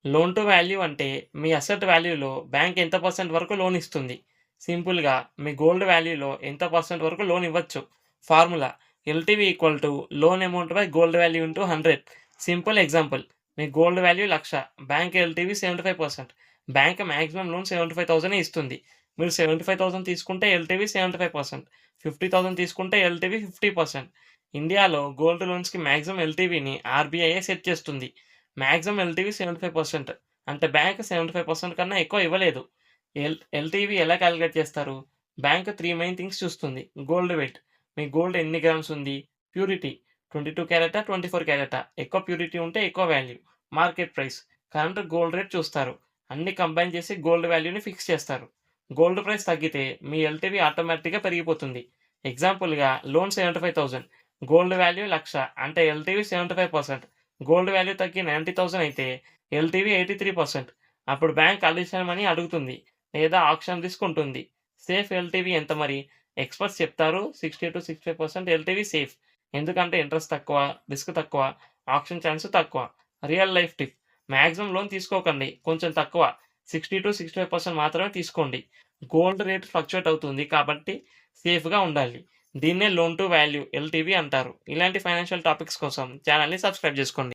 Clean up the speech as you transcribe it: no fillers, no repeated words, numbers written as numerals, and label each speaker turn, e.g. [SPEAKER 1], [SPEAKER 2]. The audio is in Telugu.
[SPEAKER 1] లోన్ టు వాల్యూ అంటే మీ అసెట్ వాల్యూలో బ్యాంక్ ఎంత పర్సెంట్ వరకు లోన్ ఇస్తుంది. సింపుల్‌గా మీ గోల్డ్ వాల్యూలో ఎంత పర్సెంట్ వరకు లోన్ ఇవ్వచ్చు. Formula LTV equal to loan amount buy gold value into 100. Simple example. Me gold value 1,00,000, bank LTV 75%. Bank maximum loan 75,000 ఇస్తుంది. మీరు 75,000 తీసుకుంటే ఎల్‌టివి 75%, 50,000 తీసుకుంటే ఎల్‌టివి 50%. ఇండియాలో గోల్డ్ లోన్స్‌కి మాక్సిమం ఎల్‌టివిని ఆర్‌బీఐయే సెట్ చేస్తుంది. Maximum LTV 75%. అంటే బ్యాంక్ 75% కన్నా ఎక్కువ ఇవ్వలేదు. ఎల్‌టివి ఎలా కాలిక్యులేట్ చేస్తారు? బ్యాంక్ 3 మెయిన్ థింగ్స్ చూస్తుంది. Gold weight. మీ గోల్డ్ ఎన్ని గ్రామ్స్ ఉంది? ప్యూరిటీ 22 క్యారెటా? 24 క్యారెటా? ఎక్కువ ప్యూరిటీ ఉంటే ఎక్కువ value. Market price. Current gold rate చూస్తారు. అన్నీ కంబైన్ చేసి గోల్డ్ వాల్యూని ఫిక్స్ చేస్తారు. గోల్డ్ ప్రైస్ తగ్గితే మీ ఎల్‌టివి ఆటోమేటిక్‌గా పెరిగిపోతుంది. ఎగ్జాంపుల్‌గా లోన్ 75,000, గోల్డ్ వాల్యూ 1,00,000 అంటే ఎల్‌టివి 75%. గోల్డ్ వాల్యూ తగ్గి 90,000 అయితే ఎల్‌టివి 83%. అప్పుడు బ్యాంక్ అడిషనల్ మనీ అడుగుతుంది లేదా ఆక్షన్ రిస్క్ ఉంటుంది. సేఫ్ ఎల్‌టివి ఎంత మరి? ఎక్స్‌పర్ట్స్ చెప్తారు 60-65% ఎల్‌టివి సేఫ్. ఎందుకంటే ఇంట్రెస్ట్ తక్కువ, రిస్క్ తక్కువ, ఆక్షన్ ఛాన్స్ తక్కువ. Real life tip. Maximum loan తీసుకోకండి. కొంచెం తక్కువ 60-65% మాత్రమే తీసుకోండి. గోల్డ్ రేట్ ఫ్లక్చుయేట్ అవుతుంది కాబట్టి సేఫ్‌గా ఉండాలి. దీన్నే లోన్ టు వాల్యూ ఎల్‌టివి అంటారు. ఇలాంటి ఫైనాన్షియల్ టాపిక్స్ కోసం ఛానెల్‌ని సబ్స్క్రైబ్ చేసుకోండి.